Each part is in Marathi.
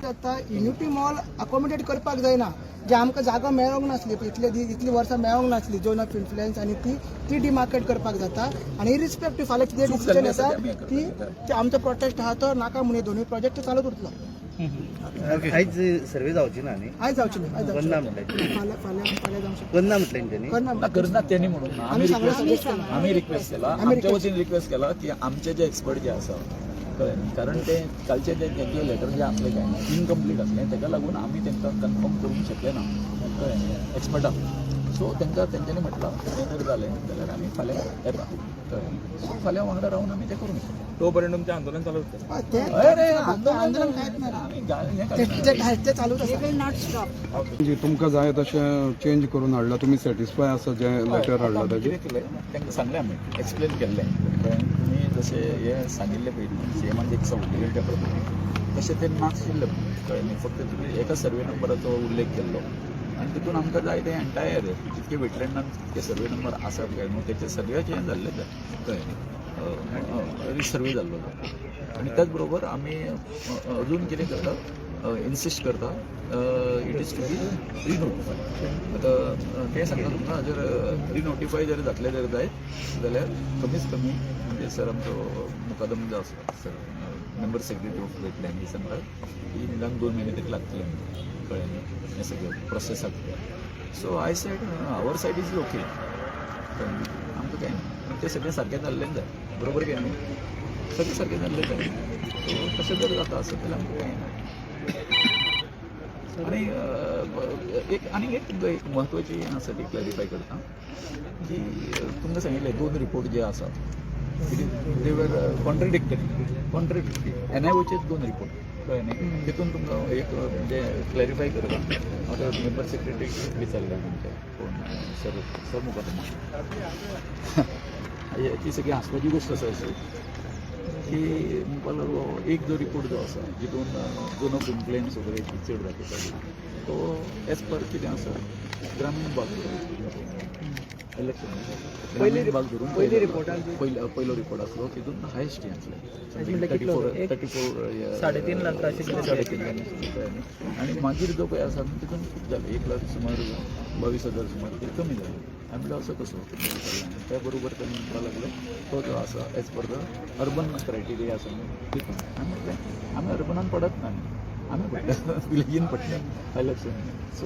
आता युनिटी मॉल अकोमोडेट करपाक जायना जे आमकां जागा मेळोंक नासली इतली वर्सां मेळोंक नासली झोन ऑफ इन्फ्लुएन्स आनी ती डिमार्केट करपाक जाता आनी इरिस्पेक्टीव फाल्यां कितें डिसिजन येता ती आमचो प्रोटेस्ट आहा तो नाका म्हणून दोनूय प्रोजेक्ट चालूच उरतलो. आयज सर्वे जावची ना न्ही आयज जावची न्ही आयज करना म्हटलें फाल्यां जावं शकता करना म्हटलें तेणी करनात त्यांनी म्हणून आम्ही रिक्वेस्ट केला आमच्या वतीन रिक्वेस्ट केला की आमचे जे एक्सपर्ट जे आसा कळ्ळें कारण ते कालचे जे लेटर जे असले काय ना इनकम्प्लीट असले ताका लागून आम्ही तांकां कन्फर्म करूंक शकले ना कळ्ळें एक्सपर्टाक सो तेंच्यांनी म्हटलं जर जालें जाल्यार आमी फाल्यां येता कळ्ळें सो फाल्यां वांगडा रावन आमी तें करूंक तोपर्यंत तुमचें आंदोलन चालू ते चालूच आसा. म्हणजे तुमकां जाय तशें चेंज करून हाडला तुमी सॅटिस्फाय आसा जे लेटर हाडला ताजेर तांकां सांगलें आमी एक्सप्लेन केल्लें तुमी जशें हे सांगिल्लें पळय सीएमाचे एक सर्टिफिकेट पेपर तशें तें नाशिल्लें कळ्ळें न्ही फक्त तुमी एका सर्वे नंबराचो उल्लेख केल्लो आनी तितून आमकां जाय तें एंटायर जितके वेटलँडान जितके सर्वे नंबर आसा पळय न्हू तेचे सगळे चेंज जाल्ले कळ्ळें न्ही रिसर्वे जाल्लो आनी त्याच बरोबर आमी अजून कितें करता इन्सिस्ट करता इट इज टू बी रिनोटिफाय आतां तें सांगता तुमकां जर रिनोटिफाय जर जातलें जर जायत जाल्यार कमीच कमी म्हणजे सर आमचो मुकादम जो आसा sir member secretary of wetland ही सांगतात की निदान 2 महिने तरी लागतले कळ्ळें न्ही हें सगळें प्रोसेसाक so I said our side is okay आमकां कांय ना तें सगळें सारकें जाल्लें जाय बरोबर काय न्ही सगळें सारकें जाल्लें जाय सो तशें जर जाता आसत जाल्यार आमकां कांय ना आनी एक म्हत्वाची हें आसा ती क्लॅरिफाय करता की तुमकां सांगिल्लें 2 रिपोर्ट जे आसात दे वर कॉन्ट्रडिक्टरी NIOचेच 2 रिपोर्ट कळ्ळें न्ही तितून तुमकां एक म्हणजे क्लॅरिफाय करता हांव मेंबर सेक्रेटरी विचारलें तुमच्या कोण सर मुखार ती सगळी हांसपाची गोष्ट आसा अशी की म्हणपाक लागलो एक जो रिपोर्ट जो आसा जितून झोन ऑफ इन्फ्लुएन्स वगैरे चड दाखयता तो एज पर कितें आसा ग्रामीण भाग इलेक्शन पयलो रिपोर्ट आसलो तितून हायस्ट हें आसलें 34 3.5 लाख आनी मागीर जो पळय आसा तितून खूब जालें 1 लाख सुमार 22,000 सुमार ते कमी जालें आमी म्हणलो असो कसो त्या बरोबर तेणी म्हणपाक लागलो तो जो आसा as per the urban criteria आसा तितून आमी म्हटलें आमी अर्बनान पडत ना आमी पडटा विलेजीन पडटा इलेक्शन सो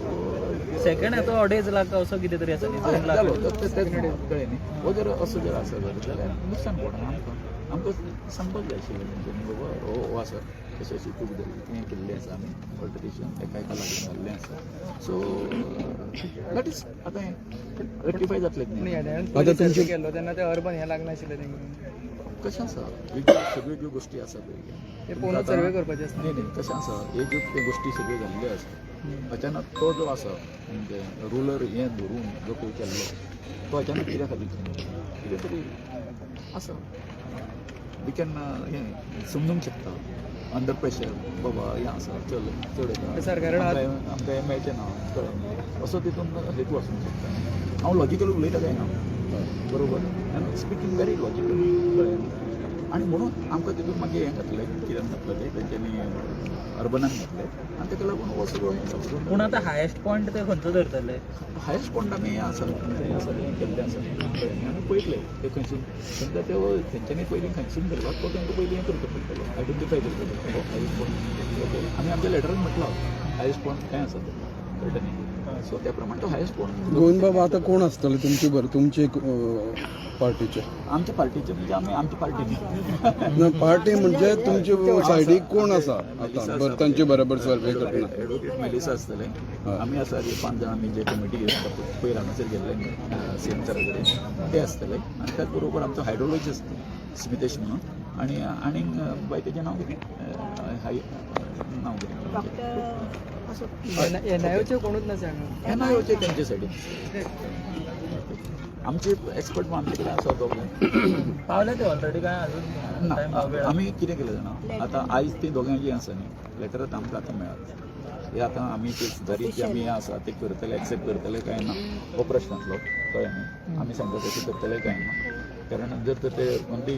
सेकंड येतो 2.5 लाख असो कितें तरी आसा कळ्ळें न्ही हो जर असो जर आसा जाल्यार नुकसान पडना आमकां सांगपाक जाय आशिल्लें म्हणजे बाबा हो आसा अशी अशी चूक जाली हें केल्लें आसा आमी ऑल्टरेशन एका लागून जाल्लें आसा सो दॅट इज आतां हें रेक्टिफाय जातलें न्ही केल्लो तेन्ना ते अर्बन हें लागनाशिल्लें तेंकां कशें आसा सगळ्यो ज्यो गोश्टी आसा पळय सर्वे करपाचें आसता न्ही कशें आसा ह्यो ज्यो गोश्टी सगळ्यो जाल्ल्यो आसा अचानक तो जो आसा म्हणजे रुलर हें धरून जो पळय केल्लो तो अचानक कित्या खातीर कितें तरी आसा वी कॅन हें समजूंक शकता अंडर प्रेशर बाबा हें आसा चल चड येता आमकां हें मेळचें ना कळ्ळें असो तितून हेतू आसूंक शकता हांव लॉजिकल उलयता काय ना बरोबर आनी स्पिकींग वेरी लॉजिकल कळ्ळें आनी म्हणून आमकां तितून मागीर हें घातलें कित्याक घातलें तेंच्यांनी अर्बनान घातलें आनी ताका लागून हो सगळो हें समजून पूण आतां हायस्ट पॉयंट ते खंयचो धरतले हायस्ट पॉयंट आमी हें आसा तें केल्लें आसा कळ्ळें आमी पळयतले ते खंयसून तेंकां तेंच्यांनी पयलीं खंयसून धरपाक तो तेंकां पयलीं हें करचो पडटलो आयडेंटिफाय करचो पडटलो हायस्ट पॉयंट ओके आमी आमच्या लेटरान म्हटलो हायस्ट पॉयंट खंय आसा तो कळटा न्ही सो त्या प्रमाणे तो हायस्ट पॉयंट गोविंद बाबा आतां कोण आसतले तुमचे पार्टीचे आमच्या पार्टीचे म्हणजे आमी आमची पार्टी पार्टी म्हणजे तुमचे सायडीक कोण आसा आतां बरं तांचे बरोबर सर्वे करतना एडवोकेट मेलिसा आसतले आमी आसा 5 जाण आमी जे कमिटी पयर हांगासर गेल्ले सीएम सरा कडेन ते आसतले आनी त्याच बरोबर आमचो हायड्रोलॉजिस्ट स्मितेश म्हणून आणि बाय तेजें नांव कितें हाय नांव कितें एनआयओचे कोणूच नसा एनआयओचे तेंचे सायडीन आमचे एक्सपर्ट आमचे कडेन आसा दोगांय पावले ते ऑलरेडी काय अजून time ना वेळ आमी कितें केलें जाणा आतां आयज ती दोगांय जी आसा न्ही लेटरात आमकां आतां मेळत हे आतां आमी ते जरी की आमी आसा ते करतले एक्सेप्ट करतले काय ना हो प्रश्न आसलो कळ्ळें न्ही आमी सांगता तशें करतले काय ना कारण जर तर ते ओन्ली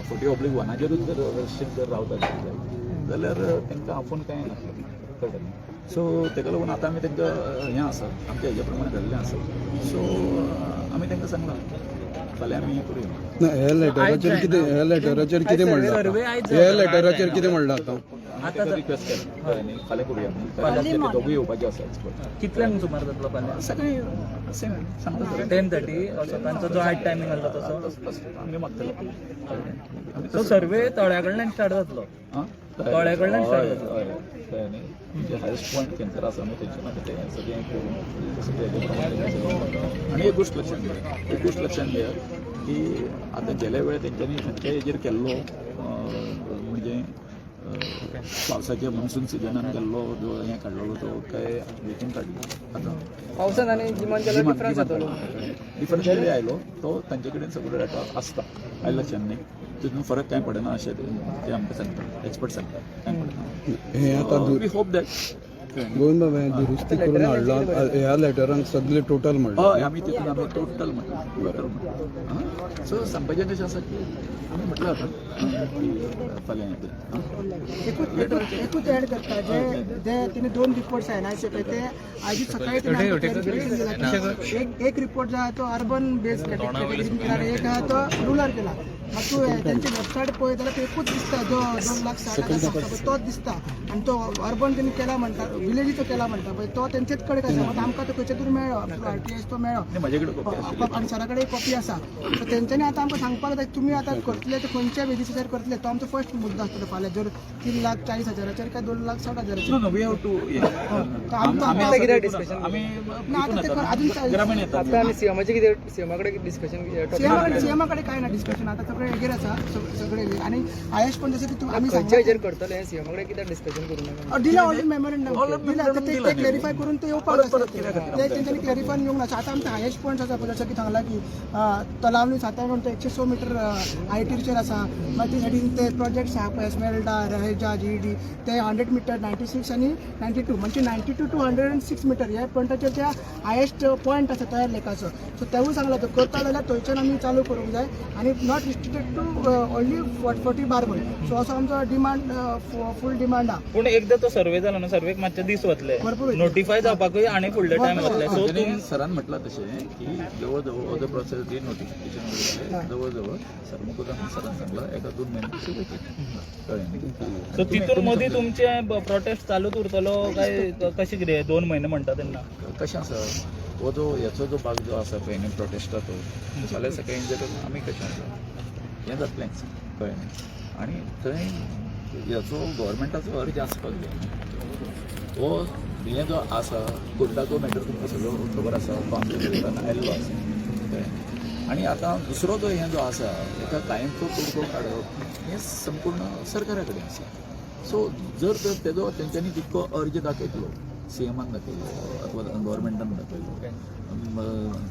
40/1 जर रस्त्यार जर रावता जाल्यार तांकां आपूण कांय नासलें कळ्ळें सो तेका लागून आतां आमी तांकां हें आसा आमच्या हेजे प्रमाणे जाल्लें आसा सो आमी तांकां सांगला फाल्यां आमी हें करूया हे लेटराचेर कितें म्हणलां हे लेटराचेर कितें म्हणलां आतां आता रिक्वेस्ट केला कळ्ळें न्ही फाल्यां करूया कारण ते दोगूय येवपाचे आसा एक्सपर्ट कितल्यांक सुमार जातलो फाल्यां सगळी सेम सांगता सर 10:30 असो तांचो जो हायट टायमींग आसलो तसो आमी मागतले तो सर्वे तळ्या कडल्यान स्टार्ट जातलो तळ्याकडल्यान start जातलो. कळ्ळें न्ही म्हणजे हायस्ट पॉयंट खंयसर आसा न्ही थंयच्यान आमी तें सगळें करून तशें तेजे प्रमाणे आनी एक गोश्ट लक्षात घ्या की आतां गेल्या वेळार तेंच्यांनी खंयच्या हेजेर केल्लो म्हणजे पावसाच्या मॉन्सून सिजनान केल्लो जो हें काडलेलो तो काय वेचून काडलो आतां पावसान आनी गिमान केल्यार डिफरन्स जातलो डिफरन्स जरी आयलो तो तांचे कडेन सगळो डाटा आसता आयल्या लक्षात न्ही तितून फरक कांय पडना अशें ते आमकां सांगता एक्सपर्ट सांगता कांय पडना हे आतां वी होप दॅट गोविंद बाबा हे दुरुस्ती करून हाडला ह्या लेटरान सगळे टोटल म्हणलं हय आमी तितून आमी टोटल म्हणटा सो सांगपाचें कशें आसा की आमी म्हटलें आतां की फाल्यां येतलें एकूच ऍड करता जे तिने 2 रिपोर्ट्स सायनाचे पळय ते आयज सकाळी तिने clarification दिला की एक रिपोर्ट जो आहे तो अर्बन बेस्ड कॅटेगरीन केला आणि एक आहे तो रुरल केला मग तू त्यांची वेबसायट पळय जाल्यार एकूच दिसता जो 2,60,000 तोच दिसता आणि तो अर्बन त्यांनी केला म्हणटा विलेजीचो केला म्हणटा पळय तो तेंचेच कडेन आसा मग आमकां तो खंयचे तरी मेळ्ळो RTS तो मेळ्ळो म्हाजे कडेन कॉपी आशिल्ली आणि सरा कडेन कॉपी आसा सो तेंच्यांनी आतां आमकां सांगपाक जाय तुमी आतां करतले ते खंयच्या बेजिसाचेर करतले तो आमचो फर्स्ट मुद्दो आसतलो फाल्यां जर 3,40,000 काय 2,60,000 नो वी हॅव टू ग्रामीण येतात सीएमाचे कितें सीएमा कडेन डिस्कशन सीएमा कडेन काय ना डिस्कशन आता सगळे हेगेर आसा सगळे आणि आयश पण जसं की आम्ही खंयच्या हेजेर करतले सीएमा कडेन कित्याक डिस्कशन करूं नाका दिला ऑलरेडी मेमोरंडम दिला ते क्लॅरिफाय करून ते येवपाक ते तेंच्यांनी क्लॅरिफाय येवंक ना आता आमचे हायेस्ट पॉयंट आसा जसं की सांगला की तलावली सातावण ते 106 मीटर हायटीचेर आसा मागीर सायडीन ते प्रोजेक्ट्स आहा पळय स्मेल्टा रहेजा GED ते 100 मीटर 96 आणि 92 म्हणजे 92 to 106 मीटर ह्या पॉयंटाचेर त्या हायेस्ट पॉयंट आसा तयार लेखाचो सो तेवूय सांगला तो करता जाल्यार थंयच्यान आमी चालू करूंक जाय आणि नॉट रिस्ट्रिक्टेड टू ओन्ली 40 बार्बल सो असो आमचो डिमांड फूल डिमांड आहा पूण एकदा तो सर्वे जालो न्हू सर्वेक मातशे दीस वतले भरपूर नोटिफाय जावपाकूय आनी फुडले टायम वतले सो त्यांनी सरान म्हटलं तशें की जवळ जवळ हो जो प्रोसेस जे नोटिफिकेशन जवळ जवळ सर मुकुंदान सरान सांगला 1-2 महिने कळ्ळें न्ही सो तितून मदीं तुमचे प्रोटेस्ट चालूच उरतलो काय कशें कितें 2 महिने म्हणटा तेन्ना कशें आसा हो जो ह्याचो जो भाग जो आसा पळय न्ही प्रोटेस्टाचो फाल्यां सकाळी जर आमी कशें आसा हें जातलेंच कळ्ळें न्ही आनी थंय ह्याचो गव्हर्मेंटाचो अर्ज आसपाक जाय हो हें जो आसा कोर्टाचो मॅटर तुमकां सगळो खबर आसा तो आमच्या कोर्टान आयिल्लो आसा कळ्ळें आनी आतां दुसरो जो हें जो आसा एका कायमचो तोडगो काडप हें संपूर्ण सरकारा कडेन आसा सो जर तर तेजो तेंच्यांनी तितको अर्ज दाखयतलो सीएमान दाखयलो अथवा गव्हर्मेंटान दाखयलो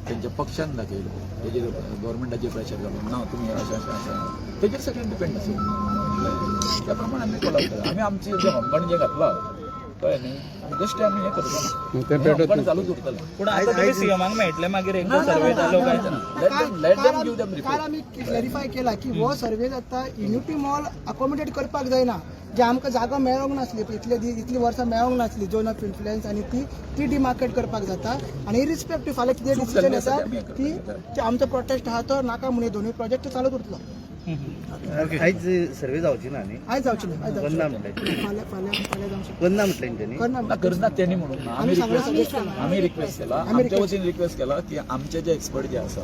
तेंच्या पक्षान दाखयलो तेजेर गव्हर्मेंटाचेर प्रेशर घालून ना तुमी अशें अशें अशें तेजेर सगळें डिपेंड आसा त्या प्रमाणे आमी कोलावता आमी आमची जें होमगाण जें घातलां कळ्ळें न्ही बेश्टे आमी हें करता होमगाण चालूच उरतलें पूण आतां तुमी सीएमाक मेळटले मागीर एकदा सर्वे जालो काय लेट देम गिव देम काल रिपोर्ट आमी क्लॅरिफाय केला की हो सर्वे जाता युनिटी मॉल अकोमोडेट करपाक जायना जे आमकां जागा मेळोंक नासली इतली वर्सां मेळोंक नासली झोन ऑफ इन्फ्लुएन्स आनी ती डिमार्केट करपाक जाता आनी इरिस्पेक्टीव फाल्यां कितें डिसिजन येता की आमचो प्रोटेस्ट आहा तो नाका म्हणून दोनूय प्रोजेक्ट चालूच उरतलो आयज सर्वे जावची ना न्ही आयज जावची न्ही आयज करना जावची म्हटलें फाल्यां जावची करना म्हटलें तेंच्यांनी करना करना त्यांनी म्हणून आमी सगळे suggest केला. आमी रिक्वेस्ट केला आमच्या वतीन रिक्वेस्ट केला की आमचे जे एक्सपर्ट जे आसा